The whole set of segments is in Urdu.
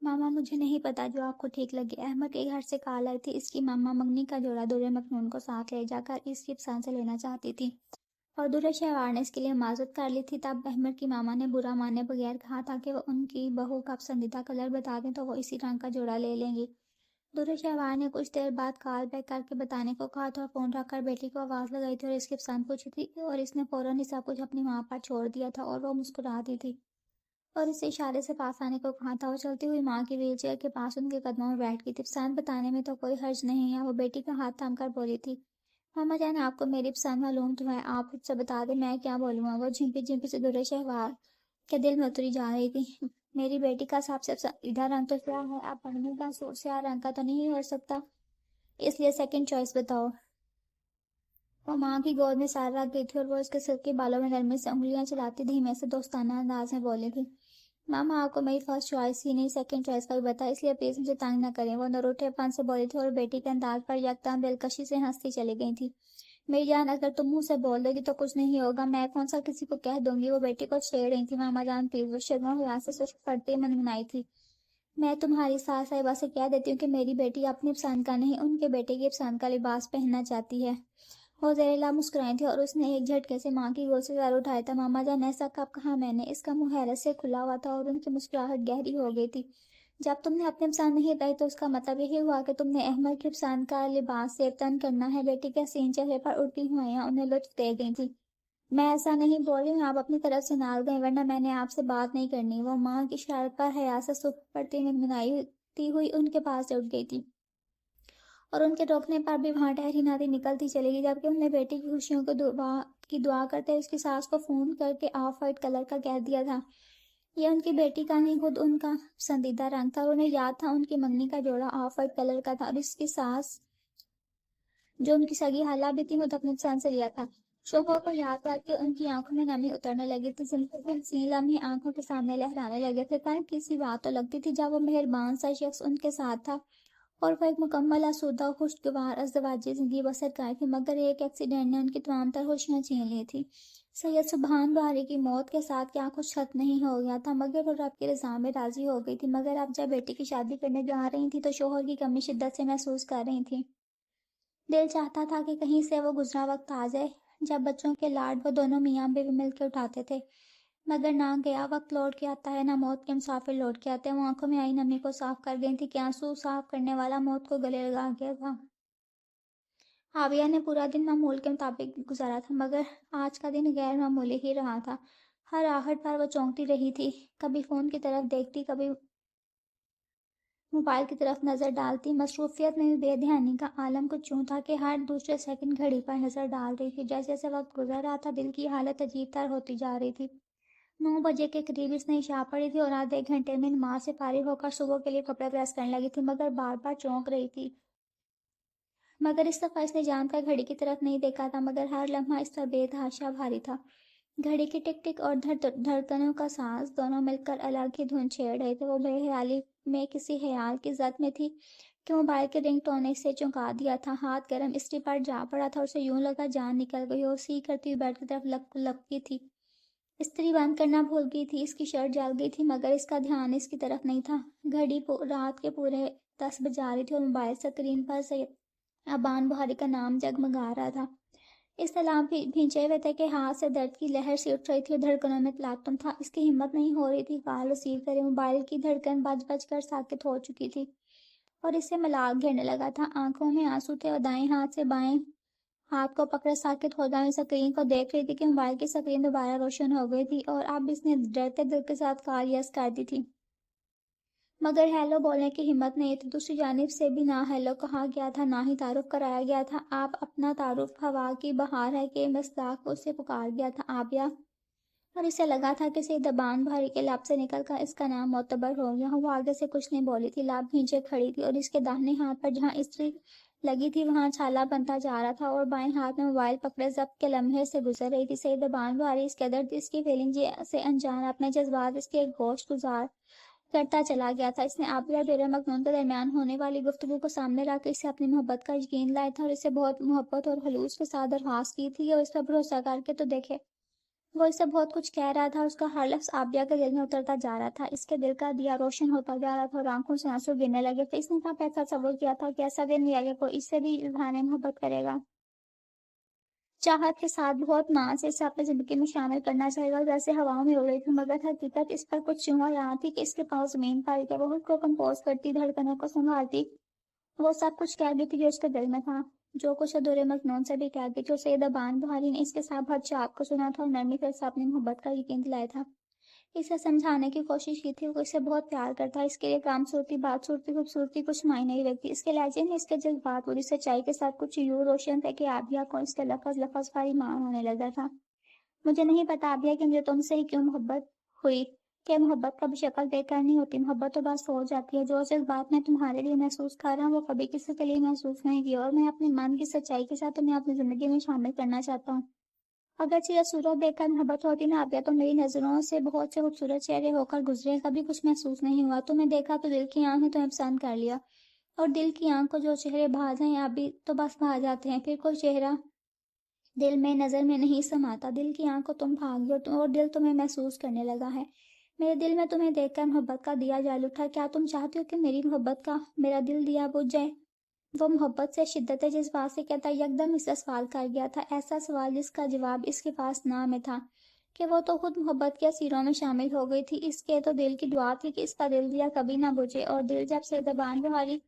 ماما مجھے نہیں پتا، جو آپ کو ٹھیک لگے۔ احمد کے گھر سے کال آئی تھی، اس کی ماما منگنی کا جوڑا دورے مکنون کو ساتھ لے جا کر اس کی پسند سے لینا چاہتی تھی، اور دورے شہوار نے اس کے لیے معذرت کر لی تھی۔ تب احمد کی ماما نے برا مانے بغیر کہا تھا کہ وہ ان کی بہو کا پسندیدہ کلر بتا دیں تو وہ اسی رنگ کا جوڑا لے لیں گی۔ دورے شہوار نے کچھ دیر بعد کال بیک کر کے بتانے کو کہا تھا، اور فون رکھ کر بیٹی کو آواز لگائی تھی اور اس کی پسند پوچھی تھی، اور اس نے فوراً ہی سب کچھ اپنی ماں پر چھوڑ دیا تھا، اور وہ مسکراتی تھی اور اسے اشارے سے پاس آنے کو کہا تھا۔ وہ چلتی ہوئی ماں کی ویل چیئر کے پاس ان کے قدموں میں بیٹھ گئی تھی۔ پسند بتانے میں تو کوئی حرج نہیں ہے، وہ بیٹی کا ہاتھ تھام کر بولی تھی۔ ماما جان، آپ کو میری پسند معلوم تو ہے، آپ خود سے بتا دیں میں کیا بولوں گا۔ وہ جھمپی جھمپی سے دورے شہوار کے دل میں اتری جا رہی تھی۔ میری بیٹی کا سب سے پسندیدہ رنگ تو سیاہ ہے، اب پڑھنے کا سوٹ سیاہ رنگ کا تو نہیں ہو سکتا، اس لیے سیکنڈ چوائس بتاؤ۔ وہ ماں کی گود میں سار رکھ گئی تھی اور وہ اس کے سر کے بالوں میں نرمی سے انگلیاں چلاتی دھیمے سے دوستانہ انداز میں بولی تھی۔ ماما، آپ کو میری فرسٹ چوائس ہی نہیں سیکنڈ چوائس کا بھی بتا، اس لیے پلیز مجھے تنگ نہ کریں۔ وہ نروٹے پن سے بولی تھی اور بیٹی کے انداز پر یکدم دلکشی سے ہنستی چلی گئی تھی۔ میری جان، اگر تم منہ سے بول دو گی تو کچھ نہیں ہوگا، میں کون سا کسی کو کہہ دوں گی۔ وہ بیٹی کو چھیڑ رہی تھی۔ ماما جان پلیز، وہ شرما ہوا سے سست پڑتے منمنائی تھی۔ میں تمہاری ساس صاحبہ سے کہہ دیتی ہوں کہ میری بیٹی اپنی پسند کا نہیں، ان کے بیٹے کی پسند کا لباس پہننا چاہتی ہے۔ وہ زیر لب مسکرائی تھی اور اس نے ایک جھٹکے سے ماں کی گود سے سر اٹھایا تھا۔ ماما جان، ایسا کب کہا میں نے؟ اس کا منہ حیرت سے کھلا ہوا تھا اور ان کی مسکراہٹ گہری ہو گئی تھی۔ جب تم نے اپنی پسند نہیں بتائی تو اس کا مطلب یہی ہوا کہ تم نے احمد کی پسند کا لباس زیب تن کرنا ہے۔ بیٹی کے حسین چہرے پر اڑتی ہوئیاں انہیں لطف دے گئی تھی۔ میں ایسا نہیں بول رہی ہوں، آپ اپنی طرف سے نال گئیں، ورنہ میں نے آپ سے بات نہیں کرنی۔ وہ ماں کی اشارت پر حیا سے سست پڑتی منمناتی ہوئی ان کے پاس سے اٹھ گئی تھی، اور ان کے روکنے پر بھی وہاں ٹہری نہ تھی، نکلتی چلی گئی، جبکہ انہوں نے بیٹی کی خوشیوں کی دعا کرتے ہوئے اس کی ساس کو فون کر کے آف وائٹ کلر کا کہہ دیا تھا۔ یہ ان کی بیٹی کا نہیں، خود ان کا پسندیدہ رنگ تھا، اور انہیں یاد تھا ان کی منگنی کا جوڑا آف وائٹ کلر کا تھا، اور اس کی ساس جو ان کی سگی خالہ بھی تھی، خود اپنی پسند سے لیا تھا۔ شوہر کو یاد کر کے ان کی آنکھوں میں نمی اترنے لگی تھی، زندگی کے حسین لمحے آنکھوں کے سامنے لہرانے لگے تھے۔ کہیں کسی بات تو لگتی تھی جب وہ مہربان سا شخص ان کے ساتھ تھا اور وہ ایک مکمل آسودہ و خوشگوار ازدواجی زندگی بسر کر تھی، مگر ایک ایکسیڈنٹ نے ان کی تمام تر خوشیاں چھین لی تھی۔ سید سبحان بہاری کی موت کے ساتھ کیا کچھ ختم نہیں ہو گیا تھا، مگر وہ رب کی رضا میں راضی ہو گئی تھی، مگر اب جب بیٹی کی شادی کرنے جا رہی تھی تو شوہر کی کمی شدت سے محسوس کر رہی تھی۔ دل چاہتا تھا کہ کہیں سے وہ گزرا وقت آ جائے جب بچوں کے لاڈ وہ دونوں میاں بیوی مل کے اٹھاتے تھے، مگر نہ گیا وقت لوٹ کے آتا ہے، نہ موت کے مسافر لوٹ کے آتے ہیں۔ وہ آنکھوں میں آئی نمی کو صاف کر گئی تھی کہ آنسو صاف کرنے والا موت کو گلے لگا گیا تھا۔ عاویہ نے پورا دن معمول کے مطابق گزارا تھا، مگر آج کا دن غیر معمولی ہی رہا تھا۔ ہر آہٹ پر وہ چونکتی رہی تھی، کبھی فون کی طرف دیکھتی، کبھی موبائل کی طرف نظر ڈالتی۔ مصروفیت میں بھی بے دھیانی کا عالم کچھ یوں تھا کہ ہر دوسرے سیکنڈ گھڑی پر نظر ڈال رہی تھی۔ جیسے جیسے وقت گزر رہا تھا دل کی حالت عجیب تر ہوتی جا رہی تھی۔ 9 بجے کے قریب اس نے عشاء پڑھی تھی اور آدھے گھنٹے میں نماز سے فارغ ہو کر صبح کے لیے کپڑے پریس کرنے لگی تھی، مگر بار بار چونک رہی تھی۔ مگر اس دفعہ اس نے جان کر گھڑی کی طرف نہیں دیکھا تھا، مگر ہر لمحہ اس پر بے تحاشا بھاری تھا۔ گھڑی کی ٹک ٹک اور دھڑکنوں کا ساز دونوں مل کر الگ ہی دھن چھیڑ رہے تھے۔ وہ بے خیالی میں کسی خیال کی زد میں تھی کہ موبائل کے رنگ ٹون نے اسے چونکا دیا تھا۔ ہاتھ گرم استری پر جا پڑا تھا اور اسے یوں لگا جان نکل گئی ہو۔ سی کرتی ہوئی بیڈ کی طرف لپکی تھی، استری بند کرنا بھول گئی تھی۔ اس کی شرٹ جل گئی تھی، مگر اس کا دھیان اس کی طرف نہیں تھا۔ گھڑی رات کے پورے 10 بجا رہی تھی اور موبائل اسکرین پر سید ابان بہاری کا نام جگمگا رہا تھا۔ اس طرح بھینچے ہوئے تھے کہ ہاتھ سے درد کی لہر سی اٹھ رہی تھی اور دھڑکنوں میں تلاطم تھا۔ اس کی ہمت نہیں ہو رہی تھی کال ریسیو کرے۔ موبائل کی دھڑکن بج بج کر ساکت ہو چکی تھی اور اس سے ملال گھرنے لگا تھا۔ آنکھوں میں آنسو تھے اور دائیں ہاتھ سے بائیں ہاتھ کو پکڑے ساکت ہو جائے اسکرین کو دیکھ رہی تھی کہ موبائل کی اسکرین دوبارہ روشن ہو گئی تھی اور اب اس نے ڈرتے دل کے ساتھ کال یس کر دی تھی، مگر ہیلو بولنے کی ہمت نہیں تھی۔ دوسری جانب سے بھی نہ ہیلو کہا گیا تھا، نہ ہی تعارف کرایا گیا تھا۔ آپ اپنا تعارف ہوا کی بہار ہے کہ مصداق اس سے پکار گیا تھا عاویہ، اور اسے لگا تھا کہ سید ابان بہاری کے لب سے نکل کر اس کا نام معتبر ہو گیا۔ وہ آگے سے کچھ نہیں بولی تھی، لب بھینچے کھڑی تھی اور اس کے داہنے ہاتھ پر جہاں استری لگی تھی وہاں چھالا بنتا جا رہا تھا اور بائیں ہاتھ میں موبائل پکڑے ضبط کے لمحے سے گزر رہی تھی۔ سید ابان بہاری اس قدر اس کی فیلنگ سے انجان، اپنے جذبات اس کے گوشت گزار کرتا چلا گیا تھا۔ اس نے عاویہ دیر مکنون کے درمیان ہونے والی گفتگو کو سامنے رکھ کے اسے اپنی محبت کا یقین لایا تھا اور اسے بہت محبت اور خلوص کے ساتھ درخواست کی تھی کہ وہ اس پر بھروسہ کر کے تو دیکھے۔ وہ اسے بہت کچھ کہہ رہا تھا، اس کا ہر لفظ عابیہ کے دل میں اترتا جا رہا تھا، اس کے دل کا دیا روشن ہوتا جا رہا تھا اور آنکھوں سے آنسو گرنے لگے تھے۔ اس نے کہا ایسا تصور کیا تھا کہ ایسا دن بھی آگے کوئی اس سے بھی اظہار محبت کرے گا، چاہت کے ساتھ بہت مان سے اسے اپنی زندگی میں شامل کرنا چاہے گا، جیسے ہواؤں میں اڑ رہی تھی، مگر حقیقت اس پر کچھ یوں یہاں تھی کہ اس کے پاؤں زمین پر کہ وہ خود کو کمپوز کرتی، دھڑکنوں کو سنبھالتی، وہ سب کچھ کہہ گئی تھی جو اس کے دل میں تھا، جو کچھ ادھورے مجنون سے بھی کہہ گئی تھی۔ اور سیدہ بان بہاری نے اس کے ساتھ ہر چاہت کو سنا تھا اور نرمی سے اسے اپنی محبت کا یقین دلایا تھا، اسے سمجھانے کی کوشش کی تھی وہ اسے بہت پیار کرتا ہے، اس کے لیے کام صورتی، بات صورتی، خوبصورتی کچھ معنی نہیں رکھتی، اس کے لہجے میں اس کے جذبات پوری سچائی کے ساتھ کچھ یوں روشن تھے کہ عابیہ کو اس کے لفظ لفظ پر ایمان ہونے لگا تھا۔ مجھے نہیں پتا عابیہ کہ مجھے تم سے ہی کیوں محبت ہوئی، کہ محبت کبھی شکل دیکھ کر نہیں ہوتی، محبت تو بس ہو جاتی ہے، جو جذبات میں تمہارے لیے محسوس کر رہا ہوں وہ کبھی کسی کے لیے محسوس نہیں کیا، اور میں اپنے من کی سچائی کے ساتھ تمہیں اپنی زندگی میں شامل کرنا چاہتا ہوں۔ اگرچہ یہ صورت دیکھ کر محبت ہوتی نہ عابیہ، تو میری نظروں سے بہت سے خوبصورت چہرے ہو کر گزرے، کبھی کچھ محسوس نہیں ہوا، تمہیں دیکھا تو دل کی آنکھ نے تمہیں پسند کر لیا، اور دل کی آنکھ کو جو چہرے بھا جائیں ابھی تو بس بھا جاتے ہیں، پھر کوئی چہرہ دل میں نظر میں نہیں سماتا، دل کی آنکھ کو تم بھاگ گئے اور دل تمہیں محسوس کرنے لگا ہے، میرے دل میں تمہیں دیکھ کر محبت کا دیا جل اٹھا، کیا تم چاہتی ہو کہ میری محبت کا میرا دل دیا بجھ جائے؟ وہ محبت سے، شدت جذبات سے کہتا یکدم اسے سوال کر گیا تھا، ایسا سوال جس کا جواب اس کے پاس نہ میں تھا، کہ وہ تو خود محبت کے اسیروں میں شامل ہو گئی تھی، اس کے تو دل کی دعا تھی کہ اس کا دل دیا کبھی نہ بجھے، اور دل جب سیدہ بان بہاری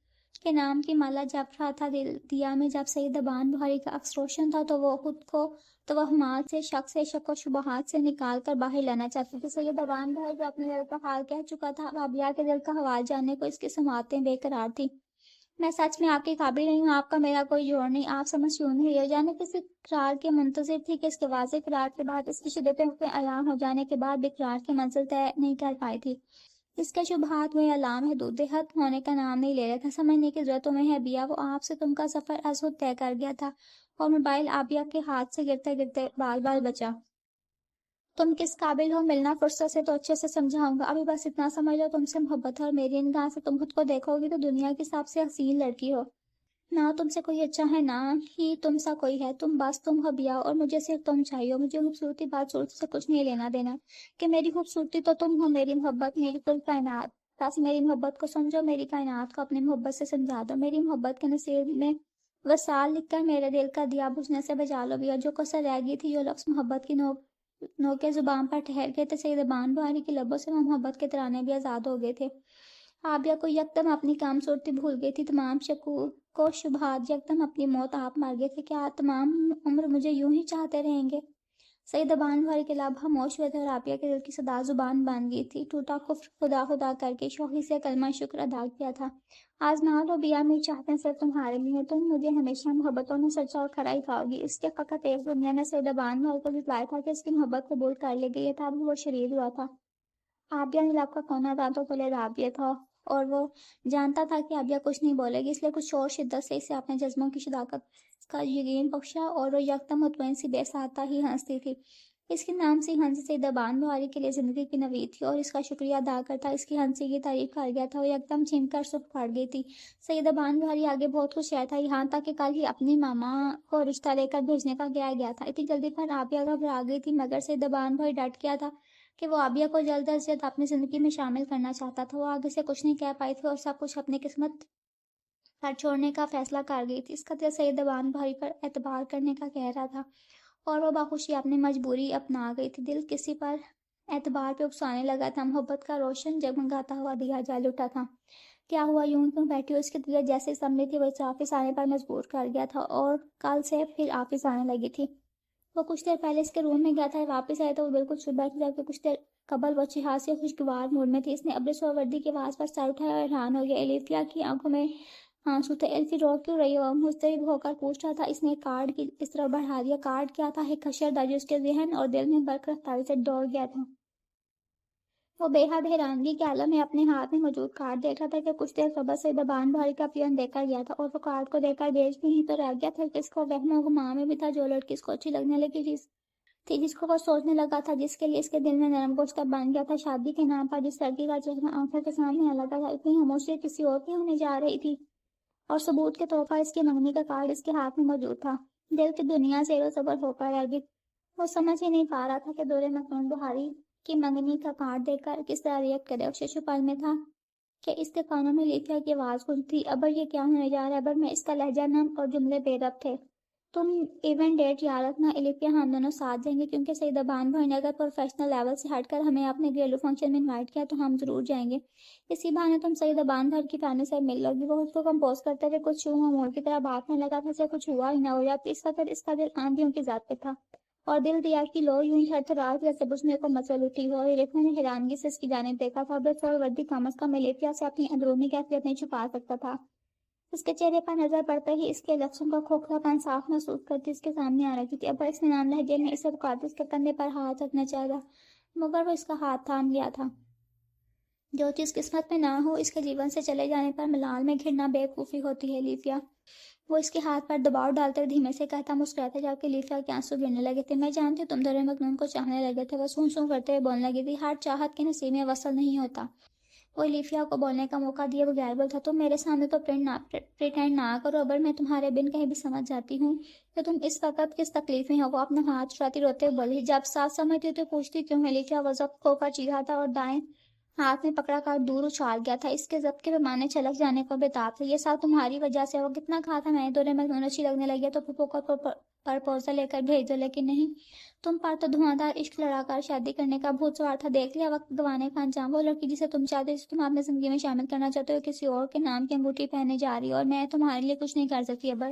کے نام کی مالا جپ رہا تھا، دل دیا میں جب سیدہ بان بہاری کا عکس روشن تھا، تو وہ خود کو توہمات سے، شک سے، شک و شبہات سے نکال کر باہر لانا چاہتی تھی۔ سیدہ بان بہاری جو اپنے دل کا حال کہہ چکا تھا، رابعہ کے دل کا حوال جاننے کو اس کی سماعتیں بے قرار تھی۔ میں سچ میں آپ کی قابل نہیں ہوں، آپ کا میرا کوئی جوڑ نہیں، آپ سمجھ کیوں نہیں رہے؟ جانے کسی قرار کے منتظر تھی کہ اس کے واضح قرار کے بعد، اس کی شدتیں عیاں ہو جانے کے بعد بھی قرار کی منزل طے نہیں کر پائی تھی، اس کے شبہات ہوئے علام حدود حد ہونے کا نام نہیں لے رہا تھا، سمجھنے کی ضرورت تمہیں ہے بیا، وہ آپ سے تم کا سفر از حد طے کر گیا تھا، اور موبائل عابیہ کے ہاتھ سے گرتے گرتے بال بال بچا۔ تم کس قابل ہو ملنا فرصت سے تو اچھے سے سمجھاؤں گا، ابھی بس اتنا سمجھ لو تم سے محبت ہے، اور میری نگاہ سے تم خود کو دیکھو گی تو دنیا کی سب سے حسین لڑکی ہو، نہ تم سے کوئی اچھا ہے نہ ہی تم سا کوئی ہے، تم ہو بیا، اور مجھے صرف تم چاہیے، مجھے خوبصورتی بات صورت سے کچھ نہیں لینا دینا، کہ میری خوبصورتی تو تم ہو، میری محبت، میری کل کائنات، بس میری محبت کو سمجھو، میری کائنات کو اپنی محبت سے سمجھا دو، میری محبت کے نصیب میں وصال لکھ کر میرے دل کا دیا بجھنے سے بجا لو بیا، جو کسر رہ گئی تھی، جو لفظ محبت کی نوکے زبان پر ٹھہر گئے تھے، سیدہ بان بہاری کی لبوں سے وہ محبت کے ترانے بھی آزاد ہو گئے تھے، عابیہ کو یکدم اپنی کام صورتی بھول گئی تھی، تمام شکوک و شبہات یکدم اپنی موت آپ مار گئے تھے، کیا تمام عمر مجھے یوں ہی چاہتے رہیں گے؟ سیدہ بان بہاری کے لب خاموش ہوئے تھے اور عابیہ کے دل کی صدا زبان بن گئی تھی، ٹوٹا کفر خدا خدا کر کے شوخی سے کلمہ شکر ادا کیا تھا، آزما لو بیا، میری چاہتیں صرف تمہارے لیے، تم مجھے ہمیشہ محبتوں میں سچا اور کھرا ہی کھاؤ گی، اس کے فقط ایک دنیا نے سیدہ بان بہاری کو جتلایا تھا کہ اس کی محبت قبول کر لی گئی تھا، اب وہ شریر ہوا تھا، عابیہ نے لب کا کونا دانتوں تلے داب دیا تھا، اور وہ جانتا تھا کہ عابیہ کچھ نہیں بولے گی، اس لیے کچھ اور شدت سے اسے اپنے جذبوں کی صداقت کا یقین بخشا، اور وہ یکدم مطمئن سی بے ساختہ ہی ہنستی تھی، اس کی نام سی ہنسی سیدہ بان بہاری کے لیے زندگی کی نوید تھی، اور اس کا شکریہ ادا کرتا اس کی ہنسی کی تعریف کر گیا تھا، وہ یکدم چھن کر سرخ پڑ گئی تھی، سیدہ بان بہاری آگے بہت کچھ شہر تھا، یہاں تک کہ کل ہی اپنی ماما کو رشتہ لے کر بھیجنے کا گیا تھا، اتنی جلدی پر عابیہ گھبرا گئی تھی، مگر سیدہ بان بہاری ڈٹ گیا تھا کہ وہ عابیہ کو جلد از جلد اپنی زندگی میں شامل کرنا چاہتا تھا، وہ آگے سے کچھ نہیں کہہ پائی تھی اور سب کچھ اپنی قسمت پر چھوڑنے کا فیصلہ کر گئی تھی، اس کا دل سیدہ بان بہاری پر اعتبار کرنے کا کہہ رہا تھا، اور وہ باخوشی اپنی مجبوری اپنا گئی تھی، دل کسی پر اعتبار پہ اکسانے لگا تھا، محبت کا روشن جگمگاتا ہوا دیا جل اٹھا تھا، کیا ہوا یوں کیوں بیٹھی ہو؟ اس کی طبیعت جیسے سنبھلی تھی ویسے آفس آنے پر مجبور کر گیا تھا، اور کل سے پھر آفس آنے لگی تھی، وہ کچھ دیر پہلے اس کے روم میں گیا تھا، واپس آئے تو وہ بالکل چپ بیٹھی، جبکہ کچھ دیر قبل وہ چہار سے خوشگوار موڈ میں تھی، اس نے ابر سوردی کی آواز پر سر اٹھایا اور حیران ہو گیا، الیفیا کی آنکھوں میں آنسو تھے، ایلفی رو کیوں رہی ہو؟ مضطرب ہو کر پوچھ رہا تھا، اس نے کارڈ کی اس طرف بڑھا دیا، کارڈ کیا تھا؟ ایک خشر جو اس کے ذہن اور دل میں برق رفتاری سے دوڑ گیا تھا، وہ بے حد حیرانگی کے عالم میں اپنے ہاتھ میں موجود کارڈ دیکھ رہا تھا کہ کچھ دیر قبل سیدہ بان بہاری کا پیون دے کر گیا تھا، اور وہ کارڈ کو دے کر بیچ بھی نہیں تو رہ گیا تھا کہ اس کو وہم و گمان میں بھی تھا، جو لڑکی اس کو اچھی لگنے لگی تھی، جس کو وہ سوچنے لگا تھا، جس کے لیے اس کے دل میں نرم گوشت بن گیا تھا، شادی کے نام پر جس لڑکی کا چہرہ آنکھوں کے سامنے آ لگا تھا، اتنی خاموشی کسی اور کی ہونے جا رہی تھی، اور ثبوت کے طور پر اس کی منگنی کا کارڈ اس کے ہاتھ میں موجود تھا، دل کی دنیا زیر و زبر ہو کر رہ گئی، وہ سمجھ ہی نہیں پا رہا تھا کہ دور مکنون بہاری کی منگنی کا کارڈ دیکھ کر کس طرح ریئیکٹ کرے. اسے چھپال میں تھا کہ اس کے کانوں میں لیفیا کی آواز گونجتی. ابر یہ کیا ہونے جا رہا ہے؟ ابر میں اس کا لہجہ نم اور جملے بے ربط تھے. تم ایونٹ ڈیٹ یاد رکھنا الیفیا، ہم دونوں ساتھ جائیں گے کیونکہ سید ابان بھائی نے اگر پروفیشنل لیول سے ہٹ کر ہمیں اپنے گھریلو فنکشن میں انوائٹ کیا تو ہم ضرور جائیں گے. اسی بہانے تم سید ابان بھائی کی فیملی سے مل لو گی. وہ اس کو کمپوز کرتے ہوئے کچھ شو معمول کی طرح بات میں لگا تھا جیسے کچھ ہوا ہی نہ ہو. یا اس وقت اس کا دل آندھیوں کی ذات پہ تھا اور دل دیا کی لو یوں ہی تھرتھرا جیسے بجھنے کو مچل اٹھی ہو. الیفیا نے حیرانگی سے اس کی جانب دیکھا تھا. بس اور وردی کم از کم الیفیا سے اپنی اندرونی کیفیت نہیں چھپا سکتا تھا. اس کے چہرے پر نظر پڑتے ہی اس کے لفظوں کا کھوکھلا پن صاف محسوس کرتی اس کے سامنے آ رہی تھی. اب اس میں نام لہجے میں اسے رکاتے اس کے کندھے پر ہاتھ رکھنا چاہا مگر وہ اس کا ہاتھ تھام لیا تھا. جو چیز قسمت میں نہ ہو اس کے جیون سے چلے جانے پر ملال میں گھرنا بے وقوفی ہوتی ہے. لیفیا، وہ اس کے ہاتھ پر دباؤ ڈالتے دھیمے سے کہتا مسکراتا جا کے لیفیا کے آنسو گرنے لگے تھے. میں جانتی ہوں تم دور مکنون کو چاہنے لگے تھے. وہ سون سون کرتے ہوئے بولنے لگی تھی. ہر چاہت کے نصیب میں وصل نہیں ہوتا. وہ لیفیا کو بولنے کا موقع دیے بغیر بول تھا. تم میرے سامنے تو پریٹینڈ نہ کرو ابر. میں تمہارے بن کہیں بھی سمجھ جاتی ہوں کہ تم اس وقت کس تکلیف میں ہو. وہ اپنا ہاتھ چھڑاتی روتے ہوئے بولی. جب ساتھ سمجھتی تو پوچھتی کیوں ہے؟ لیفیا وہ ضبط کھو کر چیخا تھا اور دائیں ہاتھ میں پکڑا کر دور اچھال گیا تھا. اس کے ضبط کے پیمانے چھلک جانے کو بےتاب تھے. یہ سب تمہاری وجہ سے. وہ کتنا کہا تھا میں دور مکنون اچھی لگنے لگی تو پھپھو کو پرپوزل لے کر بھیج دو لیکن نہیں. تم پر تو دھواں عشق لڑا کر شادی کرنے کا بھوت سوار تھا. دیکھ لیا وقت گوانے کا انجام. وہ لڑکی جسے تم چاہتے جسے تم اپنی زندگی میں شامل کرنا چاہتے ہو کسی اور کے نام کی انگوٹھی پہنے جا رہی ہے اور میں تمہارے لیے کچھ نہیں کر سکتی ابر.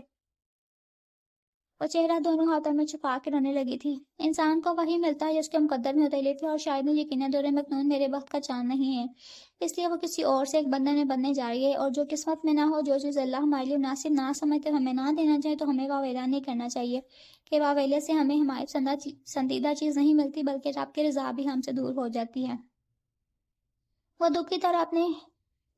وہ چہرہ دونوں ہاتھوں میں چھپا کے رونے لگی تھی. انسان کو وہی ملتا ہے جس کے مقدر میں ہوتا ہے اور شاید نہیں یقینا دور مکنون میرے وقت کا چاند نہیں ہے. اس لیے وہ کسی اور سے ایک بندھن میں بننے جا رہی ہے اور جو قسمت میں نہ ہو جو چیز اللہ ہمارے لیے مناسب نہ سمجھتے ہمیں نہ دینا چاہے تو ہمیں واویلا نہیں کرنا چاہیے کہ واویلے سے ہمیں ہماری پسندیدہ چیز نہیں ملتی بلکہ رب کی رضا بھی ہم سے دور ہو جاتی ہے. وہ دکھ کی طرح اپنے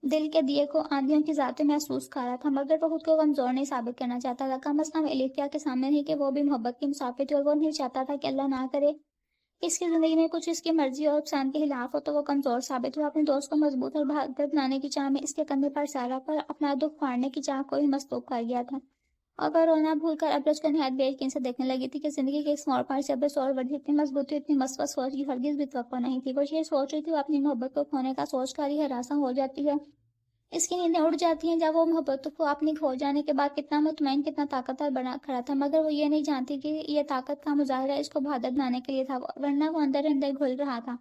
دل کے دیے کو آندھیوں کی ذات محسوس کر رہا تھا مگر وہ خود کو کمزور نہیں ثابت کرنا چاہتا تھا. کم از کم الیفیا کے سامنے نہیں کہ وہ بھی محبت کی مسافر تھی اور وہ نہیں چاہتا تھا کہ اللہ نہ کرے اس کی زندگی میں کچھ اس کی مرضی اور پسند کے خلاف ہو تو وہ کمزور ثابت ہو. اپنے دوست کو مضبوط اور بہادر بنانے کی چاہ میں اس کے کندھے پر سارا پر اپنا دکھ پھاڑنے کی چاہ کو ہی مصلوب کر گیا تھا اور وہ رونا بھول کر ابرج کو نہایت بے یقین سے دیکھنے لگی تھی کہ زندگی کے ایک موڑ پر سے ابرج اور وردی اتنی مضبوطی اتنی مثبت سوچ کی ہرگز بھی توقع نہیں تھی. وہ یہ سوچ رہی تھی وہ اپنی محبت کو کھونے کا سوچ کر ہی ہراساں ہو جاتی ہے. اس کی نیندیں اڑ جاتی ہیں جب وہ محبت کو اپنی کھو جانے کے بعد کتنا مطمئن کتنا طاقتور بنا کھڑا تھا مگر وہ یہ نہیں جانتی کہ یہ طاقت کا مظاہرہ اس کو بہادر بنانے کے لیے تھا ورنہ وہ اندر اندر گھل رہا تھا.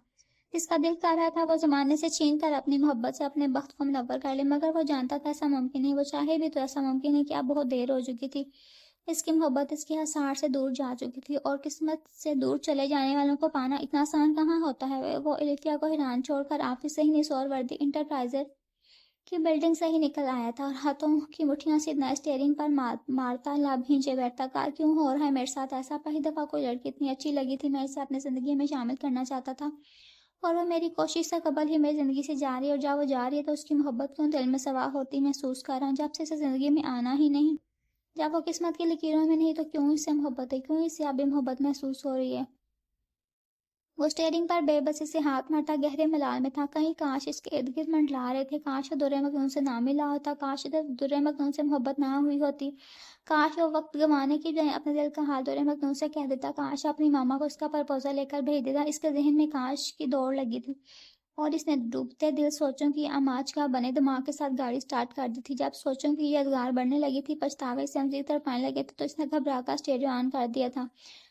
اس کا دل کر رہا تھا وہ زمانے سے چھین کر اپنی محبت سے اپنے بخت کو منور کر لے مگر وہ جانتا تھا ایسا ممکن نہیں. وہ چاہے بھی تو ایسا ممکن نہیں کہ اب بہت دیر ہو چکی تھی. اس کی محبت اس کے حصار سے دور جا چکی تھی اور قسمت سے دور چلے جانے والوں کو پانا اتنا آسان کہاں ہوتا ہے. وہ الیفیا کو حیران چھوڑ کر آفس سے ہی نسور وردی انٹرپرائزر کی بلڈنگ سے ہی نکل آیا تھا اور ہاتھوں کی مٹھیاں سیدھنا اسٹیئرنگ پر مارتا لب بھینچے بیٹھتا. کار کیوں ہو رہا ہے میرے ساتھ ایسا؟ پہلی دفعہ کوئی لڑکی اتنی اچھی لگی تھی. میں اسے اپنی زندگی میں شامل کرنا چاہتا تھا اور وہ میری کوشش سے قبل ہی میری زندگی سے جا رہی ہے اور جب وہ جا رہی ہے تو اس کی محبت کیوں دل میں سوا ہوتی محسوس کر رہا ہوں. جب سے اسے زندگی میں آنا ہی نہیں جب وہ قسمت کی لکیروں میں نہیں تو کیوں اس سے محبت ہے کیوں اس سے اب محبت محسوس ہو رہی ہے. وہ اسٹیئرنگ پر بے بسی سے ہاتھ مارتا گہرے ملال میں تھا. کہیں کاش اس کے ارد گرد منڈلا رہے تھے. کاش وہ دور مکنون سے نہ ملا ہوتا. کاش دور مکنون سے محبت نہ ہوئی ہوتی. کاش وہ وقت گنوانے کی بجائے اپنے دل کا حال دور مکنون سے کہہ دیتا. کاش اپنی ماما کو اس کا پرپوزل لے کر بھیج دیتا. اس کے ذہن میں کاش کی دوڑ لگی تھی اور اس نے ڈوبتے دل سوچوں کی اماج کا بنے دماغ کے ساتھ گاڑی سٹارٹ کر دی تھی. جب سوچوں کی یہ ادگار بڑھنے لگی تھی پچھتاوے سے مزید تڑپانے لگے تھے تو اس نے گھبرا کر اسٹیریو آن کر دیا تھا.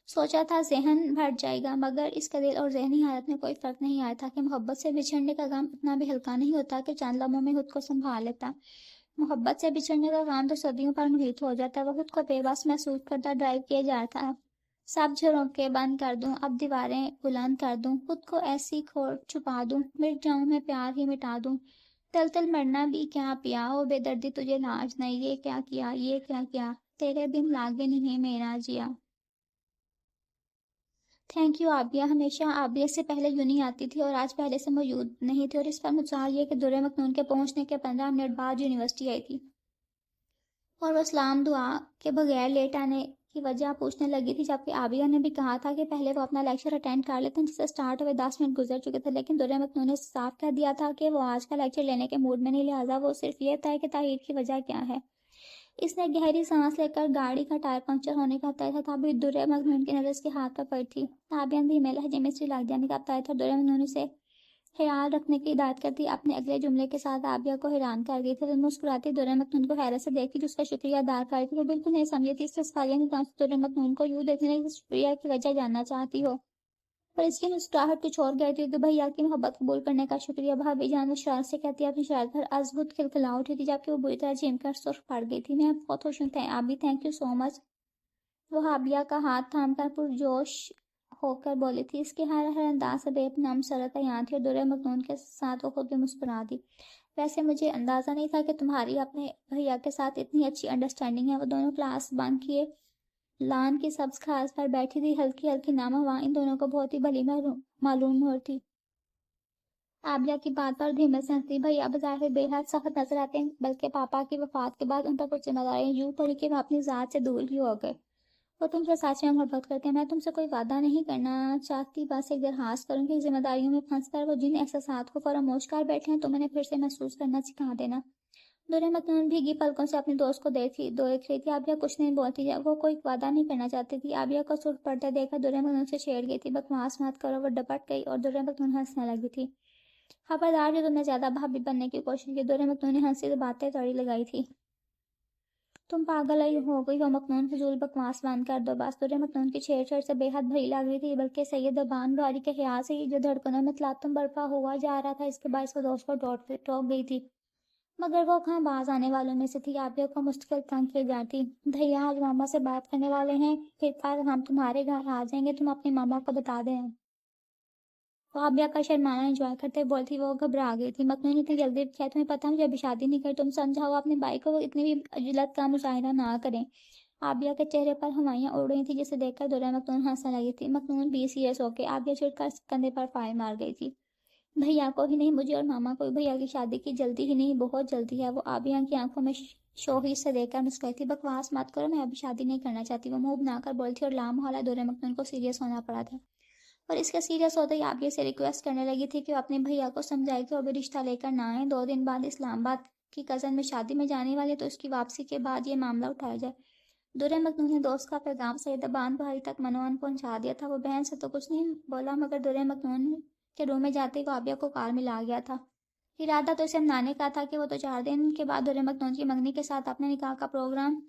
سوچا تھا ذہن بھٹ جائے گا مگر اس کا دل اور ذہنی حالت میں کوئی فرق نہیں آیا تھا کہ محبت سے بچھڑنے کا غم اتنا بھی ہلکا نہیں ہوتا کہ چند لمحوں میں خود کو سنبھال لیتا. محبت سے بچھڑنے کا غم تو صدیوں پر محیط ہو جاتا ہے. وہ خود کو بے بس محسوس کرتا ڈرائیو کیا جا رہا تھا. سب جھروکے بند کر دوں اب دیواریں بلند کر دوں خود کو ایسی کھوڑ چھپا دوں مٹ جاؤں میں پیار ہی مٹا دوں تل تل مرنا بھی کیا پیا ہو بے دردی تجھے لاج نہیں یہ کیا کیا تیرے بن لاگے نہیں میرا جیا. Thank you عابیہ. ہمیشہ عابیہ سے پہلے یونی آتی تھی اور آج پہلے سے موجود نہیں تھی اور اس پر مثال یہ کہ دور مکنون کے پہنچنے کے 15 منٹ بعد یونیورسٹی آئی تھی اور وہ سلام دعا کے بغیر لیٹ آنے کی وجہ پوچھنے لگی تھی جبکہ عابیہ نے بھی کہا تھا کہ پہلے وہ اپنا لیکچر اٹینڈ کر لیتے ہیں جسے سٹارٹ ہوئے 10 منٹ گزر چکے تھے لیکن دور مکنون نے صاف کہہ دیا تھا کہ وہ آج کا لیکچر لینے کے موڈ میں نہیں لہٰذا وہ صرف یہ تھا کہ تاخیر کی وجہ کیا ہے. اس نے گہری سانس لے کر گاڑی کا ٹائر پنکچر ہونے کا بتایا تھا، تابی دریا مخنون کی نظر اس کے ہاتھ پر پڑی تھی۔ تابیاں دھیمے لہجے میں اسے لگ جانے کا بتایا تھا۔ دریا مخنون اسے خیال رکھنے کی ہدایت کرتی اپنے اگلے جملے کے ساتھ آبیہ کو حیران کر گئی تھی۔ وہ مسکراتی دریا مخنون کو حیرت سے دیکھتی، جو اس کا شکریہ ادا کر رہی تھی۔ وہ بالکل نہیں سمجھی تھی اس سے سفاریہ کی طرف سے دریا مخنون کو یوں دیکھنے کے شکریہ کی وجہ جاننا چاہتی ہو، پر اس کی مسکراہٹ کچھ اور گئی تھی۔ تو بھیا کی محبت قبول کرنے کا شکریہ بھابھی جان، وہ شرارت سے کہتی اپنی شرارت پر از خود کھلکھلا اٹھی تھی، جبکہ وہ بری طرح چیم کر سرخ پڑ گئی تھی۔ میں بہت خوش ہوں آبی، تھینک یو سو مچ، وہ آبیہ کا ہاتھ تھام کر پرجوش ہو کر بولی تھی۔ اس کے ہر انداز سے بے پناہ مسرت عیاں تھی، اور دریا مخنون کے ساتھ وہ خود بھی مسکرا دی۔ ویسے مجھے اندازہ نہیں تھا کہ تمہاری اپنے بھیا کے ساتھ اتنی اچھی انڈرسٹینڈنگ ہے۔ وہ دونوں کلاس بنک کیے لان کی سبز گھاس پر بیٹھی تھی، ہلکی ہلکی نم ہوا ان دونوں کو بہت ہی بھلی معلوم ہوتی۔ آبیہ کی بات پر دھیمے سے ہنسی۔ بھیا بظاہر بے حد سخت نظر آتے ہیں، بلکہ پاپا کی وفات کے بعد ان پر کچھ ذمہ داریاں یوں پڑی کہ وہ اپنی ذات سے دور ہی ہو گئے۔ وہ تم سے سچ میں محبت کرتے ہیں۔ میں تم سے کوئی وعدہ نہیں کرنا چاہتی، بس ایک درخواست کروں کہ ذمہ داریوں میں پھنس کر وہ جن احساسات کو فراموش کر بیٹھے ہیں، تم انہیں پھر سے محسوس کرنا سکھا دینا۔ دریا مخنون بھیگی پلکوں سے اپنے دوست کو دیکھ رہی تھی۔ آبیہ کچھ نہیں بولتی، وہ کوئی وعدہ نہیں کرنا چاہتی تھی۔ آبیہ کو سرخ پڑتے دیکھ کر دریا مخنون سے چھیڑ گئی تھی، بکواس مت کرو۔ وہ ڈپٹ گئی اور دریا مخنون ہنسنے لگی تھی۔ خبردار جو تم نے زیادہ بھابی بننے کی کوشش کی، دریا مخنون نے ہنسی سے باتیں توڑی لگائی تھی۔ تم پاگل ہو گئی ہو مخنون، فضول بکواس بند کر دو بس۔ دریا مخنون کی چھیڑ چھاڑ سے بے حد بھری لگ رہی تھی، بلکہ سید بان بھاری کے خیال سے ہی جو دھڑکنوں میں تلاطم برپا ہوا جا رہا تھا، اس کے باعث وہ دوست کو ٹوک گئی تھی۔ مگر وہ کہاں باز آنے والوں میں سے تھی۔ آبیہ کو مستقل تنگ کیے جاتی۔ بھیا آج ماما سے بات کرنے والے ہیں، پھر کل ہم تمہارے گھر آ جائیں گے، تم اپنی ماما کو بتا دیں۔ وہ آبیہ کا شرمانا انجوائے کرتے بولتی، وہ گھبرا گئی تھی۔ مخنون اتنی جلدی کیا تمہیں پتہ مجھے ابھی شادی نہیں کری، تم سمجھاؤ اپنے بھائی کو وہ اتنی بھی عجلت کا مظاہرہ نہ کریں۔ آبیہ کے چہرے پر ہوائیاں اڑ رہی تھیں، جسے دیکھ کر دریا مخنون ہنسنے لگی تھی۔ مخنون بھی سیریس ہو کے آبیہ چڑھ کر کندھے پر فائل مار گئی تھی۔ بھیا کو ہی نہیں، مجھے اور ماما کو بھی بھیا کی شادی کی جلدی ہی نہیں، بہت جلدی ہے۔ وہ آبیہ کی آنکھوں میں شوخی سے دیکھ کر مسکرائی تھی۔ بکواس مت کرو، میں ابھی شادی نہیں کرنا چاہتی، وہ منہ بنا کر بولتی، اور لامحالہ دریا مخنون کو سیریس ہونا پڑا تھا۔ اور اس کے سیریس ہوتے ہی آبیہ سے ریکویسٹ کرنے لگی تھی کہ وہ اپنے بھیا کو سمجھائے کہ وہ بھی رشتہ لے کر نہ آئے۔ 2 دن بعد اسلام آباد کی کزن میں شادی میں جانے والے، تو اس کی واپسی کے بعد یہ معاملہ اٹھایا جائے۔ دریا مخنون نے دوست کا پیغام سید بان بھاری تک منوان پہنچا دیا تھا۔ وہ بہن سے تو کچھ نہیں بولا، مگر دریا مخنون کے روم میں جاتے ہی وہ آبیہ کو کار میں لا گیا تھا۔ ارادہ تو اسے منانے کا تھا کہ وہ تو 4 دن کے بعد دریا مخنون کی منگنی کے ساتھ اپنے نکاح کا پروگرام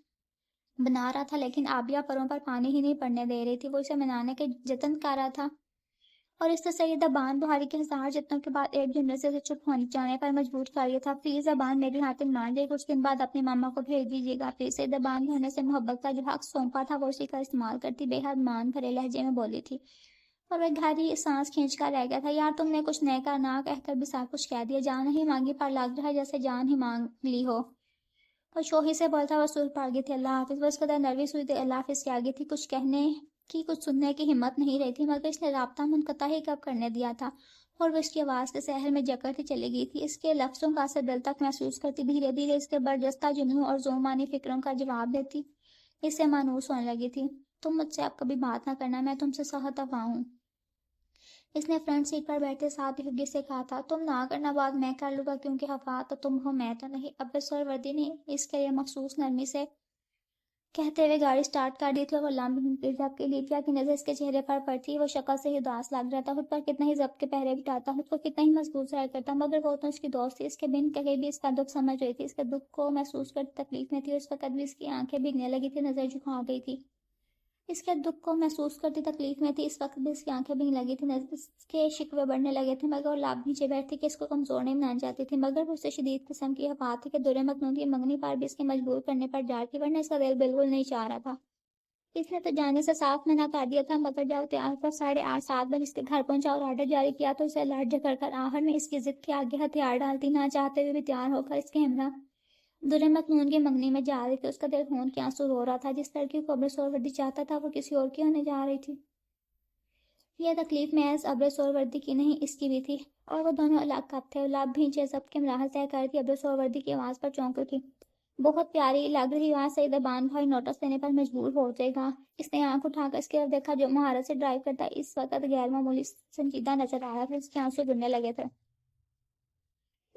بنا رہا تھا، لیکن آبیہ پروں پر پانی ہی نہیں پڑنے دے رہی تھی۔ وہ اسے منانے کے جتن کر رہا تھا، اور اس سے سید بان بہاری کے 1000 جتنوں کے بعد ایک جملے سے اسے چپ ہونے جانے پر مجبور کر دیا تھا۔ پلیز زبان میری خاطر مان جائے، کچھ دن بعد اپنی ماما کو بھیج دیجیے گا پلیز۔ سید بان نے ہونے سے محبت کا جو حق سونپا تھا، وہ اسی کا استعمال کرتی بے حد مان بھرے لہجے میں بولی تھی، اور وہ گہری سانس کھینچ کر رہ گیا تھا۔ یار تم نے کچھ نئے کا نہ کہہ کر بھی سب کچھ کہہ دیا، جان ہی مانگی پر لگ رہا ہے جیسے جان ہی مانگ لی ہو۔ اور شوہی سے بولتا وہ سر پڑ گئی تھی۔ اللہ حافظ۔ وہ اس قدر نروس ہوئی تھی، اللہ حافظ کے آگے تھی، کچھ کہنے کی کچھ سننے کی ہمت نہیں رہی تھی، مگر اس نے رابطہ منقطع ہی کب کرنے دیا تھا، اور وہ اس کی آواز کے سحر میں جکڑتی چلی گئی تھی۔ اس کے لفظوں کا اثر دل تک محسوس کرتی، دھیرے دھیرے اس کے برجستہ جنون اور ذومانی فکروں کا جواب دیتی اس سے مانوس ہونے لگی تھی۔ تم مجھ سے اب کبھی بات نہ کرنا، میں تم سے سخت افواہ ہوں، اس نے فرنٹ سیٹ پر بیٹھے ساتھ ہی سے کہا تھا۔ تم نہ کرنا بات میں کر لوں گا، کیونکہ حفا تو تم ہو، میں تو نہیں۔ اب سروردی نے اس کے لیے مخصوص نرمی سے کہتے ہوئے گاڑی سٹارٹ کر دی تھی، اور وہ لمبی ہوئی، جبکہ لیڈیا کی نظر اس کے چہرے پر پڑتی۔ وہ شکل سے ہی اداس لگ رہا تھا، خود پر کتنا ہی ضبط کے پہرے بٹھاتا، خود کو کتنا ہی مضبوط ظاہر کرتا، مگر وہ تو اس کی دوست تھی، اس کے بن کہے بھی اس کا دکھ سمجھ رہی تھی، اس کے دکھ کو محسوس کرتی تکلیف میں تھی، اور اس وقت بھی اس کی آنکھیں بھیگنے لگی تھی، نظر جھکا گئی تھی۔ اس کے دکھ کو محسوس کرتی تکلیف میں تھی، اس وقت بھی اس کی آنکھیں بھیگنے لگی تھی، نظر اس کے شکوے بڑھنے لگے تھے، مگر وہ لاب نیچے بیٹھتی کہ اس کو کمزور نہیں بنانا چاہتی تھی، مگر وہ اسے شدید قسم کی حفا تھی کہ دریا مخنون کی منگنی پر بھی اس کے مجبور کرنے پر ڈرتی، ورنہ اس کا دل بالکل نہیں چاہ رہا تھا۔ اس نے تو جانے سے صاف منع کر دیا تھا، مگر جب تیار پر 8:30 7 بجے اس کے گھر پہنچا اور آرڈر جاری کیا، تو اسے لڑ جھگڑ کر آخر میں اس کی ضد کے آگے ہتھیار ڈالتی، نہ چاہتے ہوئے بھی تیار ہو کر اس کے ہمراہ دریا مخنون کی منگنی میں جا رہی تھی۔ اس کا دل خون کے آنسو رو رہا تھا، جس لڑکی کو ابر سہروردی چاہتا تھا، وہ کسی اور کی ہونے جا رہی تھی۔ یہ تکلیف محض ابر سہروردی کی نہیں، اس کی بھی تھی، اور وہ دونوں الگ کب تھے۔ لب بھینچے ضبط کے مراحل طے کر کے ابر سہروردی کی آواز پر چونک اٹھی۔ بہت پیاری لگ رہی آج سید بان بھائی نوٹس دینے پر مجبور ہو جائے گا۔ اس نے آنکھ اٹھا کر اس کی طرف دیکھا، جو مہارت سے ڈرائیو کرتا اس وقت غیر معمولی سنجیدہ نظر آ رہا تھا، اس کے آنسو گرنے لگے تھے۔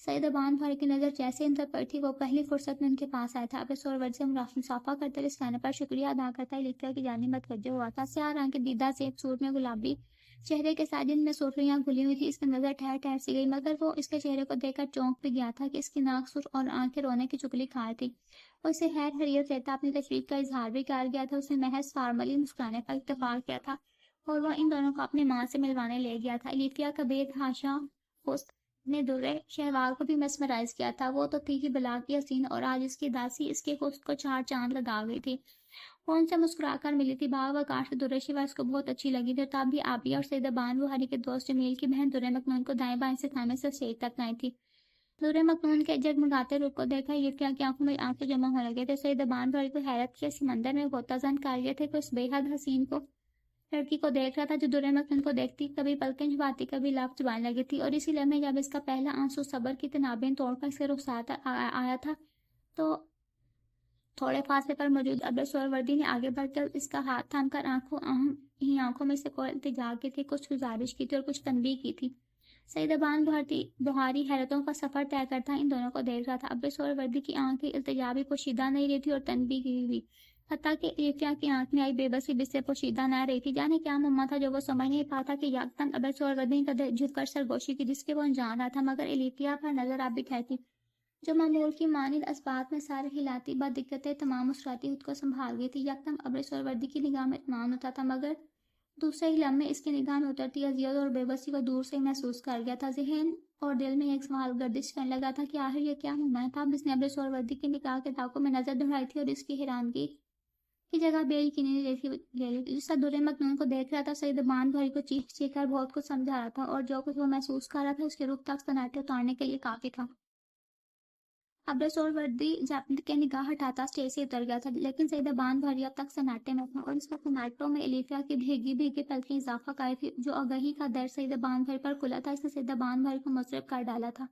سعید ابان بھائی کی نظر جیسے ان پر پڑی تھی وہ پہلی فرصت میں ان کے پاس آیا تھا۔ اب سورور سے مصافحہ کرتے ہوئے اس کہنے پر شکریہ ادا کرتا ہے لکھتا کی جانب متوجہ ہوا تھا۔ سیاہ رنگ کے دیدہ سیب سوٹ میں گلابی چہرے کے ساتھ جن میں سرخیاں گھلی ہوئی تھی، اس کی نظر ٹھہر ٹھہر سی گئی، مگر وہ اس کے چہرے کو دیکھ کر چونک بھی گیا تھا کہ اس کی ناک سرخ اور آنکھیں رونے کی چکلی کھائے تھی۔ وہ اسے خیر خیریت لیتا اپنی تشویش کا اظہار بھی کر گیا تھا۔ اس نے محض فارملی مسکرانے پر اتفاق کیا تھا اور وہ ان دونوں کو اپنی ماں سے ملوانے لے گیا تھا۔ الیفیا کا بے تحاشا حسن نے درے شہوار کو بھی میسمرائز کیا تھا۔ وہ تو تھی ہی بلا کی حسین اور آج اس کی داسی اس کے حسن کو چار چاند لگا گئی تھی۔ وہ ان سے مسکرا کر ملی تھی۔ باوقار درے شہوار اس کو بہت اچھی لگی تھی اور تب بھی آبیہ اور سید بان بہاری کے دوست جمیل کی بہن درے مکنون کو دائیں بائیں سے تھامے سے اسٹیج تک لائی تھی۔ درے مکنون کے جگمگاتے رخ کو دیکھا الیفیا کی آنکھوں میں آنسو جمع ہونے لگے تھے۔ سید بان بہاری کو حیرت کے سمندر میں غوطہ زن کر لیے تھے کہ اس بے حد حسین لڑکی کو دیکھ رہا تھا جو درے مکنون کو دیکھتی کبھی پلکیں جھپاتی کبھی لب چبانے لگی تھی، اور اسی لمحے جب اس کا پہلا آنسو صبر کی تنابیں توڑ کر اس کے رخسار آیا تھا تو تھوڑے فاصلے پر موجود ابر سہروردی نے آگے بڑھ کر اس کا ہاتھ تھام کر آنکھوں میں سے کوئی التجا کی تھی، کچھ گزارش کی تھی اور کچھ تنبیہ کی تھی۔ سید بان بہاری حیرتوں کا سفر طے کرتا ان دونوں کو دیکھ رہا تھا۔ ابر سہروردی کی آنکھ کی التجا بھی پوشیدہ نہیں رہی تھی اور تنبیہ کی بھی، حتیٰ کہ الیفیا کی آنکھ میں آئی بے بسی بھی سے پوشیدہ نہ رہی تھی۔ جانے کیا مما تھا جو وہ سمجھ نہیں پاتا کہ یکدم ابر سہروردی نے جھک کر سرگوشی کی جس کے وہ انجان رہا تھا، مگر الیفیا پر نظر اب بکھیر تھی جو معمول کی مانند اسبات میں سارے ہلاتی بدقتیں تمام مسکراتی خود کو سنبھال گئی تھی۔ یکدم ابر سہروردی کی نگاہ میں اطمینان ہوتا تھا، مگر دوسرے ہی لمحے اس کی نگاہ میں اترتی اذیت اور بے بسی کو دور سے ہی محسوس کر گیا تھا۔ ذہن اور دل میں ایک سوال گردش کرنے لگا تھا کہ آخر یہ کیا ہونا تھا۔ اب اس نے ابر سہروردی کی نگاہ کے دھاگوں میں نظر دہرائی تھی اور اس کی حیرانگی کی جگہ بے یقینی لے لی۔ جس طرح درے مکنون کو دیکھ رہا تھا، سید بان بھاری کو چیخ چیخ کر بہت کچھ سمجھا رہا تھا، اور جو کچھ وہ محسوس کر رہا تھا اس کے رخ تک سناٹے اتارنے کے لیے کافی تھا۔ ابر سہروردی جب کے نگاہ ہٹاتا اسٹیج سے اتر گیا تھا، لیکن سید بان بھاری اب تک سناٹے میں تھا اور اس کا سناٹوں میں الیفیا کی بھیگی بھیگی پلکیں اضافہ کر تھی۔ جو آگہی کا در سید بان بھاری پر کھلا تھا، اس نے سید بان بھاری کو مضطرب کر ڈالا تھا۔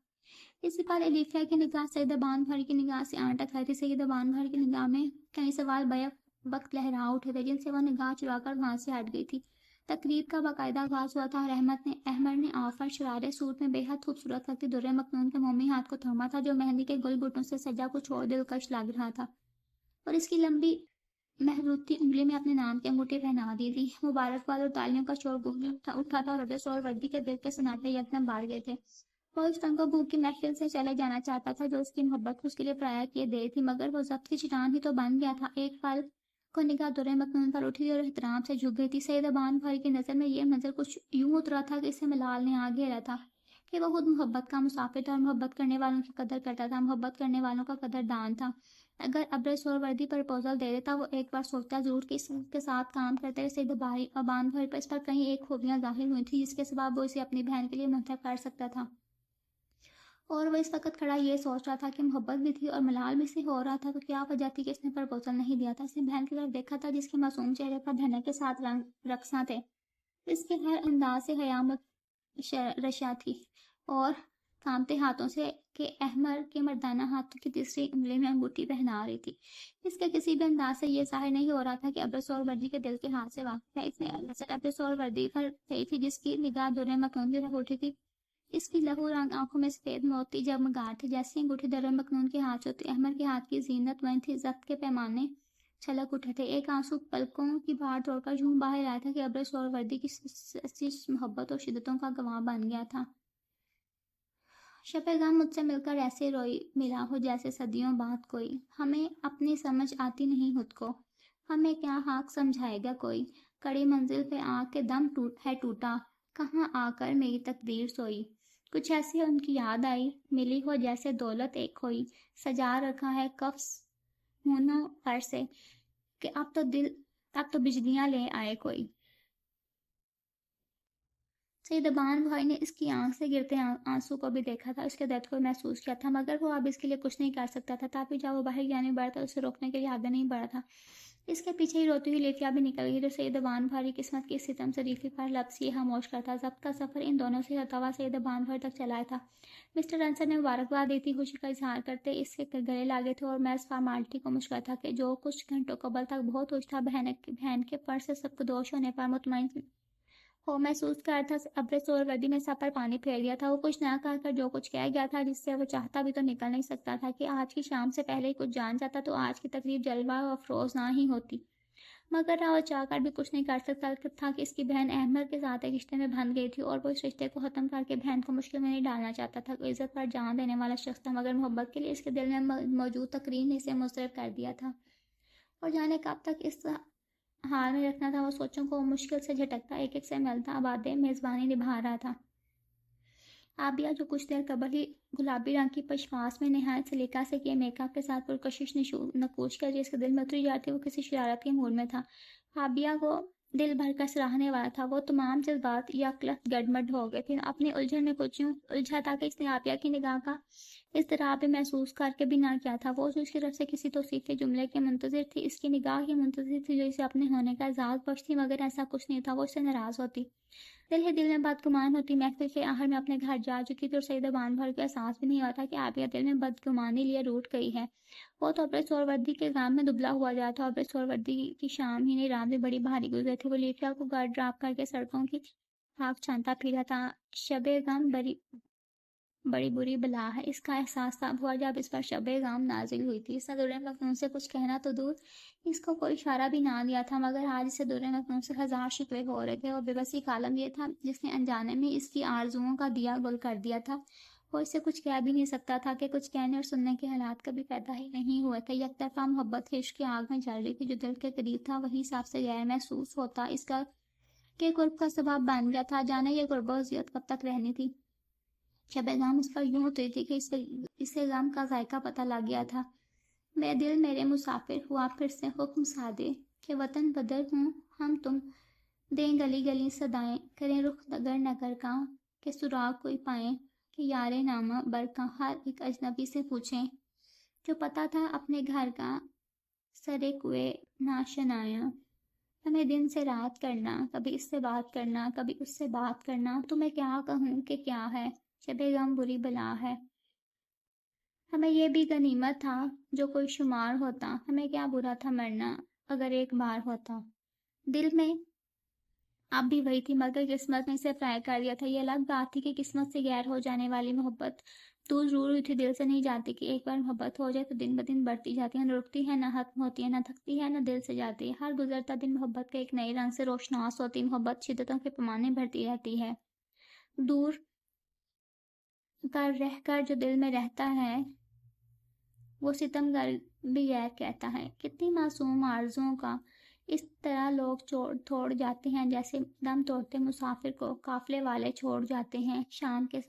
اسی پل الیفیا کی نگاہ سید بان بھاری کی نگاہ سے آن ٹکرائی تھی۔ سید بان بھاری کی نگاہ میں کئی سوال بیک وقت لہرا اٹھے تھے جن سے وہ نگاہ چرا کر وہاں سے ہٹ گئی تھی۔ تقریب کا باقاعدہ آغاز ہوا تھا اور احمد نے آفر شرارے سوٹ میں بے حد خوبصورت لگتی درے مکنون کے مومی ہاتھ کو تھاما تھا جو مہندی کے گل بوٹوں سے سجا کچھ اور دلکش لگ رہا تھا، اور اس کی لمبی محروتی انگلی میں اپنے نام کی انگوٹھی پہنا دی تھی۔ مبارکباد اور تالیوں کا شور گونج اٹھا تھا اور ابر سہروردی کے دل کے سناٹے یکدم بڑھ گئے تھے۔ وہ اس تنگ و بھوک کی محفل سے چلے جانا چاہتا تھا جو اس کی محبت کو اس کے لیے پرایا کیے دے تھی، مگر وہ ضبط کی چٹان ہی تو بن گیا تھا۔ ایک پل کو نگاہ درے مکنون پر اٹھی اور احترام سے جھک گئی تھی۔ سید بان بھاری کی نظر میں یہ منظر کچھ یوں اترا تھا کہ اسے ملال نے آ گھیرا تھا کہ وہ خود محبت کا مسافر تھا اور محبت کرنے والوں کی قدر کرتا تھا، محبت کرنے والوں کا قدردان تھا۔ اگر ابر سہروردی پرپوزل دے دیتا وہ ایک بار سوچتا ضرور کہ اس کے ساتھ کام کرتے ہوئے سید بان بھاری پر اس پر کہیں ایک خوبیاں ظاہر ہوئی تھی جس کے سبب وہ اسے اپنی بہن کے لیے منتخب کر سکتا تھا، اور وہ اس وقت کھڑا یہ سوچ رہا تھا کہ محبت بھی تھی اور ملال بھی سے ہو رہا تھا تو کیا وجہ تھی کہ اس نے پرپوزل نہیں دیا تھا۔ اس نے بہن کی طرف دیکھا تھا جس کے معصوم چہرے پر دھنک کے ساتھ رقصاں تھے، اس کے ہر انداز سے حیامت رشا تھی اور کامتے ہاتھوں سے کہ احمر کے مردانہ ہاتھوں کی تیسری انگلی میں انگوٹھی پہنا رہی تھی۔ اس کے کسی بھی انداز سے یہ ظاہر نہیں ہو رہا تھا کہ ابر سہروردی کے دل کے ہاتھ سے واقف ہے۔ اس نے نظر ابر سہروردی پر گئی تھی جس کی نگاہ درے مکنون کی طرف اٹھی تھی۔ اس کی لہو رنگ آنکھوں میں سفید موتی جگمگا تھی۔ جیسی انگوٹھی درے مکنون کے ہاتھ سے ہوتی احمد کے ہاتھ کی زینت وہیں تھی، ضبط کے پیمانے چھلک اٹھے تھے۔ ایک آنسو پلکوں کی بھاڑ توڑ کر جھوم باہر آیا تھا کہ ابر سہروردی کی سچی محبت اور شدتوں کا گواہ بن گیا تھا۔ شب غم مجھ سے مل کر ایسے روئی ملا ہو جیسے صدیوں بعد کوئی، ہمیں اپنی سمجھ آتی نہیں خود کو، ہمیں کیا حق سمجھائے گا کوئی، کڑی منزل پہ آ کے دم ہے ٹوٹا، کہاں آ کر میری تقدیر سوئی، کچھ ایسے ان کی یاد آئی ملی ہو جیسے دولت ایک کھوئی، سجا رکھا ہے کفس ہونوں پر سے کہ اب تو بجلیاں لے آئے کوئی۔ سید بان بھائی نے اس کی آنکھ سے گرتے آنسو کو بھی دیکھا تھا، اس کے درد کو محسوس کیا تھا، مگر وہ اب اس کے لیے کچھ نہیں کر سکتا تھا۔ تاپی جب وہ باہر جانے بڑھا تھا اسے روکنے کے لیے آگے نہیں بڑھا تھا۔ اس کے پیچھے ہی روتی ہوئی الیفیا بھی نکل گئی جو سید بان بھاری قسمت کی ستم ظریفی پر لب یہ خاموش کرتا۔ ضبط کا سفر ان دونوں سے ہوتا ہوا سید بان بھاری تک چلا تھا۔ مسٹر انصر نے مبارکباد دیتی خوشی کا اظہار کرتے اس کے گلے لاگے تھے اور محض فارمالٹی کو مشکل تھا کہ جو کچھ گھنٹوں قبل تک بہت کچھ تھا بہن کے پر سے سب کو دوش ہونے پر مطمئن وہ محسوس کر تھا ابر سہروردی نے سب پر پانی پھیر دیا تھا۔ وہ کچھ نہ کہہ کر جو کچھ کہہ گیا تھا، جس سے وہ چاہتا بھی تو نکل نہیں سکتا تھا کہ آج کی شام سے پہلے ہی کچھ جان جاتا تو آج کی تقریب جلوہ افروز نہ ہی ہوتی، مگر راؤ چاہ کر بھی کچھ نہیں کر سکتا تھا کہ اس کی بہن احمد کے ساتھ ایک رشتے میں بندھ گئی تھی اور وہ اس رشتے کو ختم کر کے بہن کو مشکل میں نہیں ڈالنا چاہتا تھا۔ وہ عزت پر جان دینے والا شخص تھا، مگر محبت کے لیے اس کے دل میں موجود تقریر نے اسے مضطرب کر دیا تھا، اور جانے کب تک اس حال میں رکھنا تھا۔ وہ سوچوں کو مشکل سے جھٹکتا، ایک ایک سے ملتا، آبادے میزبانی نبھا رہا تھا۔ عابیہ جو کچھ دیر قبل ہی گلابی رنگ کی پشپاس میں نہایت سلیقہ سے کیے میک اپ کے ساتھ پرکشش نقوش کر جس کے دل میں اتری جاتی، وہ کسی شرارت کے موڈ میں تھا۔ عابیہ کو دل بھر کر سراہنے والا تھا۔ وہ تمام جذبات یکلخت گڈمڈ ہو گئے تھے۔ اپنی الجھن میں کچھ یوں الجھا تھا کہ اس نے عابیہ کی نگاہ کا اضطراب محسوس کر کے بھی نہ کیا تھا۔ وہ اس کی طرف سے کسی توصیف کے جملے کے منتظر تھی، اس کی نگاہ کی منتظر تھی جو اسے اپنے ہونے کا اعزاز بخشتی، مگر ایسا کچھ نہیں تھا۔ وہ اس سے ناراض ہوتی، دل ہی دل میں بدگمان ہوتی، محفل کے آخر میں اپنے گھر جا چکی تھی اور صحیح زبان بھر کے احساس بھی نہیں ہوا تھا کہ عابیہ دل میں بدگمانی لیے روٹھ گئی ہے۔ وہ تو ابر سہروردی کے غم میں دبلا ہوا جا تھا۔ ابر سہروردی کی شام ہی نہیں، رات بھی بڑی بھاری گزری تھی۔ وہ لیفیا کو گھر ڈراپ کر کے سڑکوں کی خاک چھانتا پھرا تھا۔ شب غم بڑی بری بلا ہے، اس کا احساس تب ہوا جب اس پر شب غم نازل ہوئی تھی۔ اس نے درِ مکنون سے کچھ کہنا تو دور، اس کو کوئی اشارہ بھی نہ دیا تھا، مگر آج اسے درِ مکنون سے ہزار شکوے ہو رہے تھے۔ اور بے بسی کا عالم یہ تھا جس نے انجانے میں اس کی آرزوؤں کا دیا گل کر دیا تھا۔ وہ اسے کچھ کہہ بھی نہیں سکتا تھا کہ کچھ کہنے اور سننے کے حالات کبھی پیدا ہی نہیں ہوئے تھے۔ یک طرفہ محبت عشق کی آگ میں جل رہی تھی، جو دل کے قریب تھا وہی سب سے غیر محسوس ہوتا اس کا کہ قرب کا سبب بن گیا تھا۔ جانے یہ قرب و اذیت کب تک رہنی تھی۔ شب غم اس پر یوں اتری تھی کہ اسے غم کا ذائقہ پتہ لگ گیا تھا۔ میں دل میرے مسافر ہوا پھر سے حکم سادے، کہ وطن بدر ہوں ہم تم، دیں گلی گلی صدائیں، کریں رخ نگر نگر کا، کہ سراغ کوئی پائیں، کہ یار نامہ بر کا ہر ایک اجنبی سے پوچھیں، جو پتہ تھا اپنے گھر کا سرے کوئے ناشنایاں۔ ہمیں دن سے رات کرنا، کبھی اس سے بات کرنا، کبھی اس سے بات کرنا، تمہیں کیا کہوں کہ کیا ہے، شب غم بری بلا ہے۔ ہمیں یہ بھی غنیمت تھا جو کوئی شمار ہوتا، ہمیں کیا برا تھا مرنا اگر ایک بار ہوتا۔ دل میں اب بھی وہی تھی، مگر قسمت نے اسے فرائے کر دیا تھا۔ یہ الگ بات تھی کہ قسمت سے غیر ہو جانے والی محبت دور ضرور ہوئی تھی، دل سے نہیں جاتی، کہ ایک بار محبت ہو جائے تو دن بدن بڑھتی جاتی ہے، نہ رکتی ہے، نہ ختم ہوتی ہے، نہ تھکتی ہے، نہ دل سے جاتی ہے۔ ہر گزرتا دن محبت کے ایک نئے رنگ سے روشناس ہوتی، محبت شدتوں کے پیمانے بڑھتی رہتی ہے۔ دور کر رہ کر جو دل میں رہتا ہے وہ ستم گر بھی غیر کہتا ہے۔ کتنی معصوم آرزوؤں کا اس طرح لوگ توڑ جاتے ہیں، جیسے دم توڑتے مسافر کو قافلے والے چھوڑ جاتے ہیں شام کے